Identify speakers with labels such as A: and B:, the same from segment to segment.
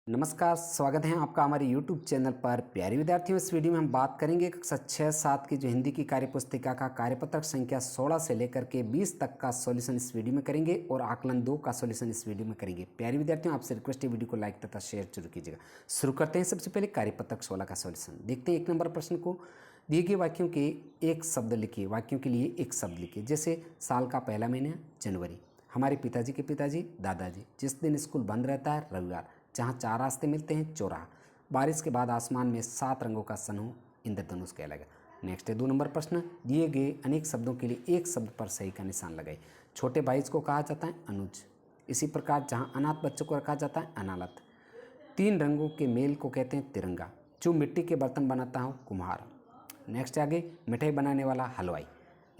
A: नमस्कार, स्वागत है आपका हमारे YouTube चैनल पर। प्यारे विद्यार्थियों, इस वीडियो में हम बात करेंगे कक्षा 6-7 की जो हिंदी की कार्यपुस्तिका का कार्यपत्रक संख्या 16 से लेकर के 20 तक का सॉल्यूशन इस वीडियो में करेंगे और आकलन 2 का सॉल्यूशन इस वीडियो में करेंगे। प्यारे विद्यार्थियों, आपसे रिक्वेस्ट है वीडियो को लाइक तथा शेयर जरूर कीजिएगा। शुरू करते हैं सबसे पहले कार्यपत्रक 16 का सॉल्यूशन। देखते हैं 1 नंबर प्रश्न को। दिए गए वाक्यों के एक शब्द लिखिए, वाक्यों के लिए एक शब्द लिखिए। जैसे साल का पहला महीना जनवरी, हमारे पिताजी के पिताजी दादाजी, जिस दिन स्कूल बंद रहता है रविवार, जहाँ 4 रास्ते मिलते हैं चौराहा, बारिश के बाद आसमान में 7 रंगों का समूह इंद्रधनुष कहलाएगा। नेक्स्ट है 2 नंबर प्रश्न। दिए गए अनेक शब्दों के लिए एक शब्द पर सही का निशान लगाए। छोटे भाई को कहा जाता है अनुज, इसी प्रकार जहाँ अनाथ बच्चों को रखा जाता है अनालत। 3 रंगों के मेल को कहते हैं तिरंगा। जो मिट्टी के बर्तन बनाता हो कुम्हार। नेक्स्ट आगे, मिठाई बनाने वाला हलवाई।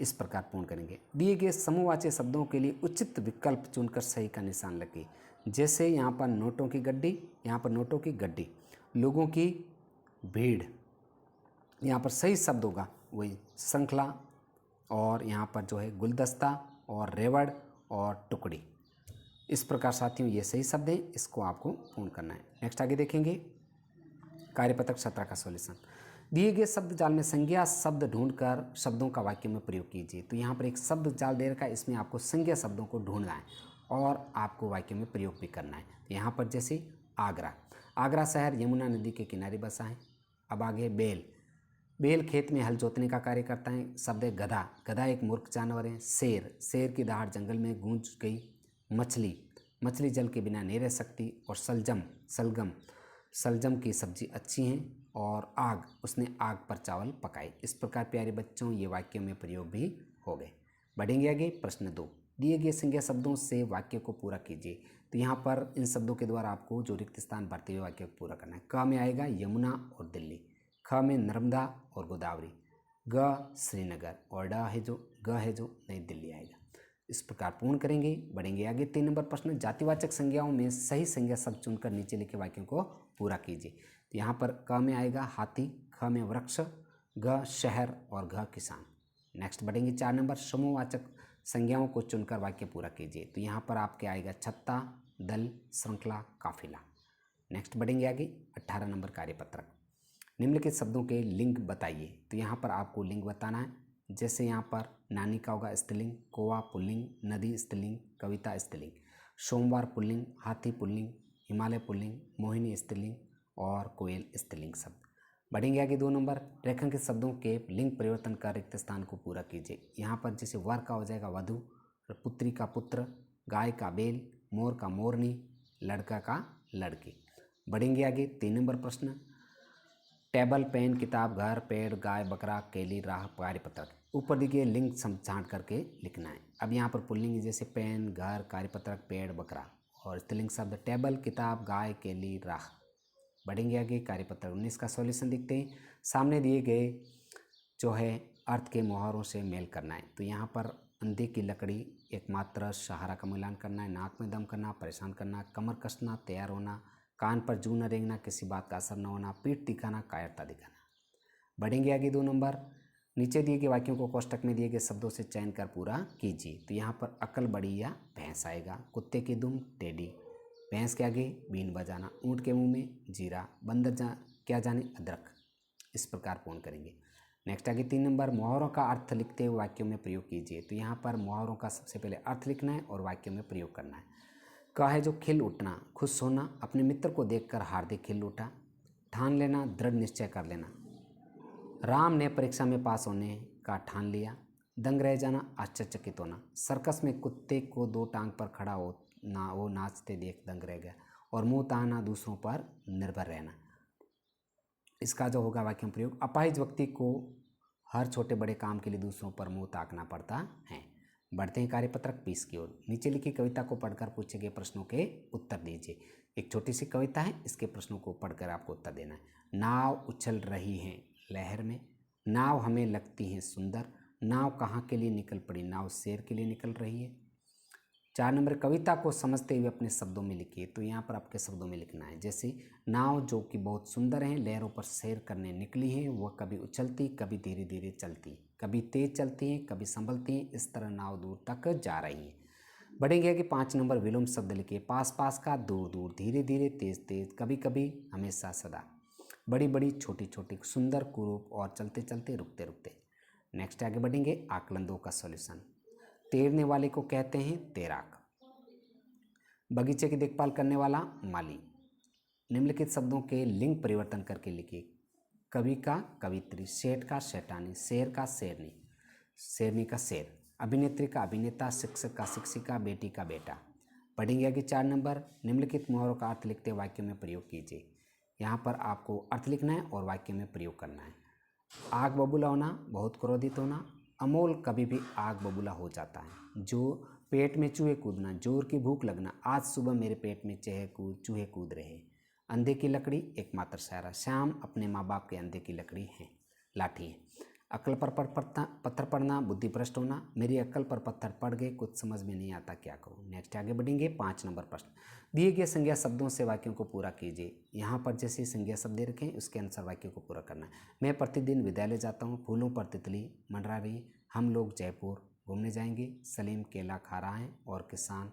A: इस प्रकार पूर्ण करेंगे। दिए गए समूहवाची शब्दों के लिए उचित विकल्प चुनकर सही का निशान लगाइए। जैसे यहाँ पर नोटों की गड्डी, यहाँ पर नोटों की गड्डी, लोगों की भीड़, यहाँ पर सही शब्द होगा वही श्रृंखला, और यहाँ पर जो है गुलदस्ता और रेवड़ और टुकड़ी। इस प्रकार साथियों ये सही शब्द हैं, इसको आपको पूर्ण करना है। नेक्स्ट आगे देखेंगे कार्यपत्रक 17 का सॉल्यूशन। दिए गए शब्द जाल में संज्ञा शब्द ढूंढकर शब्दों का वाक्य में प्रयोग कीजिए। तो यहाँ पर एक शब्द जाल दे रखा है, इसमें आपको संज्ञा शब्दों को ढूंढना है और आपको वाक्य में प्रयोग भी करना है। तो यहाँ पर जैसे आगरा, आगरा शहर यमुना नदी के किनारे बसा है। अब आगे बेल, बेल खेत में हल जोतने का कार्य करता है। शब्द है गधा, गधा एक मूर्ख जानवर है। शेर, शेर की दहाड़ जंगल में गूंज गई। मछली, मछली जल के बिना नहीं रह सकती। और सलजम, सलगम, सलजम की सब्जी अच्छी हैं। और आग, उसने आग पर चावल पकाए। इस प्रकार प्यारे बच्चों ये वाक्यों में प्रयोग भी हो गए। बढ़ेंगे आगे प्रश्न 2। दिए गए संज्ञा शब्दों से वाक्य को पूरा कीजिए। तो यहाँ पर इन शब्दों के द्वारा आपको जो रिक्त स्थान भरते हुए वाक्य को पूरा करना है। क में आएगा यमुना और दिल्ली, ख में नर्मदा और गोदावरी, ग श्रीनगर, और ड है जो ग है जो नई दिल्ली आएगा। इस प्रकार पूर्ण करेंगे। बढ़ेंगे आगे 3 नंबर प्रश्न। जातिवाचक संज्ञाओं में सही संज्ञा शब्द चुनकर नीचे लिखे वाक्यों को पूरा कीजिए। तो यहाँ पर क में आएगा हाथी, ख में वृक्ष, ग शहर और घ किसान। नेक्स्ट बढ़ेंगे 4 नंबर। समूहवाचक संज्ञाओं को चुनकर वाक्य पूरा कीजिए। तो यहाँ पर आपके आएगा छत्ता, दल, श्रृंखला, काफिला। नेक्स्ट बढ़ेंगे आगे 18 नंबर कार्यपत्रक। निम्नलिखित शब्दों के लिंग बताइए। तो यहाँ पर आपको लिंग बताना है। जैसे यहाँ पर नानी का होगा स्त्रीलिंग, कोवा पुल्लिंग, नदी स्त्रीलिंग, कविता स्त्रीलिंग, सोमवार पुल्लिंग, हाथी पुल्लिंग, हिमालय पुल्लिंग, मोहिनी स्त्रीलिंग और कोयल स्त्रीलिंग शब्द। बढ़ेंगे आगे 2 नंबर। रेखांकित शब्दों के लिंग परिवर्तन कर रिक्त स्थान को पूरा कीजिए। यहाँ पर जैसे वर का हो जाएगा वधु, पुत्री का पुत्र, गाय का बैल, मोर का मोरनी, लड़का का लड़की। बढ़ेंगे आगे 3 नंबर प्रश्न। टेबल, पेन, किताब, घर, पेड़, गाय, बकरा, केली, राह, कार्यपत्रक। ऊपर दिए लिंग छांट करके लिखना है। अब यहाँ पर पुल्लिंग जैसे पेन, घर, कार्यपत्रक, पेड़, बकरा, और स्त्रीलिंग शब्द टेबल, किताब, गाय, केली, राह। बढ़ेंगे आगे कार्यपत्रक 19 का सॉल्यूशन देखते हैं। सामने दिए गए जो है अर्थ के मुहावरों से मेल करना है। तो यहाँ पर अंधे की लकड़ी, एकमात्र सहारा का मिलान करना है, नाक में दम करना, परेशान करना, कमर कसना, तैयार होना, कान पर जू न रेंगना, किसी बात का असर न होना, पीठ दिखाना, कायरता दिखाना। बढ़ेंगे आगे 2 नंबर। नीचे दिए गए वाक्यों को कोष्टक में दिए गए शब्दों से चयन कर पूरा कीजिए। तो यहाँ पर अकल बड़ी या भैंस आएगा, कुत्ते की दुम टेढ़ी, भैंस के आगे बीन बजाना, ऊँट के मुंह में जीरा, बंदर क्या जाने अदरक। इस प्रकार पूर्ण करेंगे। नेक्स्ट आगे 3 नंबर। मुहावरों का अर्थ लिखते हुए वाक्यों में प्रयोग कीजिए। तो यहाँ पर मुहावरों का सबसे पहले अर्थ लिखना है और वाक्यों में प्रयोग करना है। क है जो खिल उठना, खुश होना, अपने मित्र को देखकर हार्दिक खिल उठा, ठान लेना, दृढ़ निश्चय कर लेना, राम ने परीक्षा में पास होने का ठान लिया, दंग रह जाना, आश्चर्यचकित होना, सर्कस में कुत्ते को 2 टांग पर खड़ा हो ना वो नाचते देख दंग रह गया, और मुंह ताना, दूसरों पर निर्भर रहना। इसका जो होगा वाक्य प्रयोग, अपाहिज व्यक्ति को हर छोटे बड़े काम के लिए दूसरों पर मुंह ताकना पड़ता है। बढ़ते हैं कार्यपत्रक 20 की ओर। नीचे लिखी कविता को पढ़कर पूछे गए प्रश्नों के उत्तर दीजिए। एक छोटी सी कविता है, इसके प्रश्नों को पढ़कर आपको उत्तर देना है। नाव उछल रही है लहर में, नाव हमें लगती है सुंदर, नाव कहाँ के लिए निकल पड़ी, नाव शेर के लिए निकल रही है। 4 नंबर। कविता को समझते हुए अपने शब्दों में लिखिए। तो यहाँ पर आपके शब्दों में लिखना है। जैसे नाव जो कि बहुत सुंदर है, लहरों पर सैर करने निकली है, वह कभी उछलती, कभी धीरे धीरे चलती, कभी तेज चलती है, कभी संभलती है, इस तरह नाव दूर तक जा रही है। बढ़ेंगे आगे 5 नंबर विलोम शब्द लिखिए। पास पास का, दूर दूर, धीरे धीरे, तेज तेज, कभी कभी, हमेशा सदा, बड़ी बड़ी, छोटी छोटी, सुंदर, कुरूप और चलते चलते, रुकते रुकते। नेक्स्ट आगे बढ़ेंगे आकलन 2 का सॉल्यूशन। तैरने वाले को कहते हैं तैराक। बगीचे की देखभाल करने वाला माली। निम्नलिखित शब्दों के लिंग परिवर्तन करके लिखिए। कवि का कवित्री, सेठ का सेठानी, शेर का शेरनी, शेरनी का शेर, अभिनेत्री का अभिनेता, शिक्षक का शिक्षिका, बेटी का बेटा। पढ़ेंगे आगे 4 नंबर। निम्नलिखित मुहावरों का अर्थ लिखते वाक्यों में प्रयोग कीजिए। यहाँ पर आपको अर्थ लिखना है और वाक्य में प्रयोग करना है। आग बबूला होना, बहुत क्रोधित होना, अमोल कभी भी आग बबूला हो जाता है। जो पेट में चूहे कूदना, जोर की भूख लगना, आज सुबह मेरे पेट में चूहे कूद रहे। अंधे की लकड़ी एकमात्र सहारा, श्याम अपने माँ बाप के अंधे की लकड़ी है, लाठी है। अक्ल पर पत्थर पड़ना, बुद्धि भ्रष्ट होना, मेरी अक्ल पर पत्थर पड़ गए, कुछ समझ में नहीं आता क्या करूँ। नेक्स्ट आगे बढ़ेंगे 5 नंबर प्रश्न। दिए गए संज्ञा शब्दों से वाक्यों को पूरा कीजिए। यहाँ पर जैसे संज्ञा शब्द दे रखें उसके अनुसार वाक्यों को पूरा करना है। मैं प्रतिदिन विद्यालय जाता हूँ, फूलों पर तितली मंडरा रही, हम लोग जयपुर घूमने जाएंगे, सलीम केला खा रहा है और किसान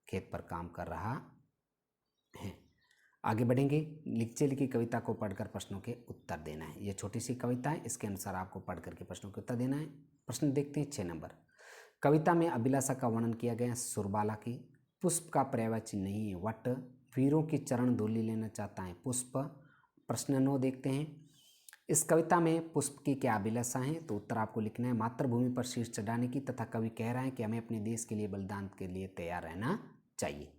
A: खेत पर काम कर रहा है। आगे बढ़ेंगे। नीचे लिखी कविता को पढ़कर प्रश्नों के उत्तर देना है। ये छोटी सी कविता है, इसके अनुसार आपको पढ़ करके प्रश्नों के उत्तर देना है। प्रश्न देखते हैं 6 नंबर। कविता में अभिलाषा का वर्णन किया गया है सुरबाला की। पुष्प का पर्यायवाची नहीं है वट, वीरों की चरण धूलि लेना चाहता है पुष्प। प्रश्न 9 देखते हैं। इस कविता में पुष्प की क्या अभिलाषा है, तो उत्तर आपको लिखना है मातृभूमि पर शीश चढ़ाने की, तथा कवि कह रहा है कि हमें अपने देश के लिए बलिदान के लिए तैयार रहना चाहिए।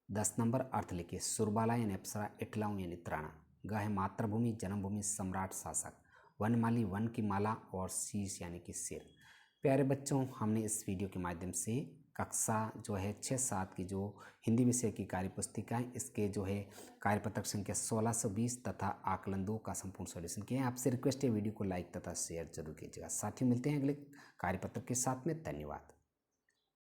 A: 10 नंबर अर्थ लिखिए। सुरबाला यानी अप्सरा, इटलाऊ यानी त्राणा, ग है मातृभूमि, जन्मभूमि, सम्राट, शासक, वनमाली वन की माला, और शीश यानी कि सिर। प्यारे बच्चों, हमने इस वीडियो के माध्यम से कक्षा जो है 6-7 की जो हिंदी विषय की कार्यपुस्तिका है, इसके जो है कार्यपत्रक संख्या 1620 तथा आकलन 2 का संपूर्ण सॉल्यूशन किया है। आपसे रिक्वेस्ट है वीडियो को लाइक तथा शेयर जरूर कीजिएगा। साथ ही मिलते हैं अगले कार्यपत्रक के साथ में। धन्यवाद।